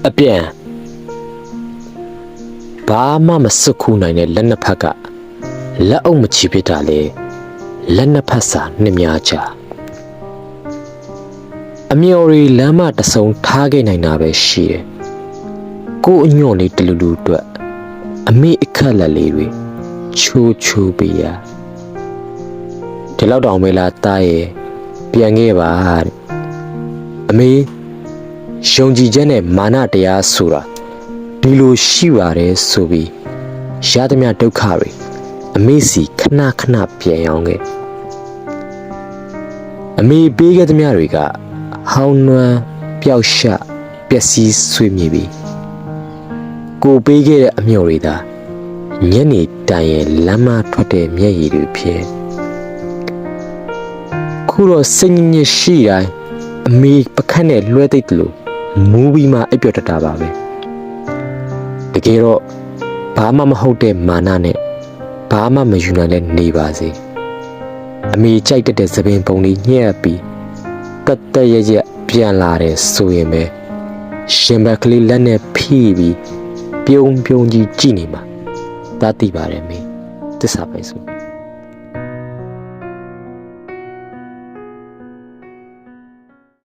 အပြန်ဘာမှမစွတ်ခူးနိုင်တဲ့လက်နှစ်ဖက်ကလက်အုပ်မချီဖြစ်တာလေလက်နှစ်ဖက်စာနှစ်များချအမျော်ရီလမ်းမတဆုံထားခဲ့နိုင်တာပဲရှိတယ်ကိုအညွန့်လေးတလူလူအတွက်အမေအခက်လက်လေးတွေချိုးပေးရဒီလောက်တောင်မေးလားတားရဲ့ပြန်ခဲ့ပါတဲ့အမေယုံကြည်ချက်နဲ့မာနတရားဆိုတာဒီလိုရှိပါတယ်ဆိုပြီးရသမျှဒုက္ခတွေအမေစီခဏခဏပြန်အောင်ခဲ့အမေပေးခဲ့သမျှတွေကဟောင်းနွမ်းပျောက်ရှပျက်စီးဆွေးမြေပြီကိုပေးခဲ့တဲ့အမျှော်တွေသာညနေတိုင်ရဲ့လမ်းမထွက်တဲ့မျက်ရည်တွေဖြစ်ခုတော့စိတ်ညစ်ရှိတိုင်းအမေပခတ်နဲ့လွှဲသိပ်တယ်လို့မူးပြီးမှအိပ်ပျော်တတ်တာပါပဲတကယ်တော့ဘာမှမဟုတ်တဲ့မာနနဲ့ဘာမှမယူနိုင်တဲ့နေပါစေအမေကြိုက်တဲ့သပင်ပုံလေးညှက်ပြီးတက်ရပြန်လာတယ်ဆိုရင်ပဲရှင်ဘက်ကလေးလက်နဲ့ဖိပြီးပြုံးကြီးကြည့်နေမှာဒါသိပါတယ်မေသစ္စာပဲဆို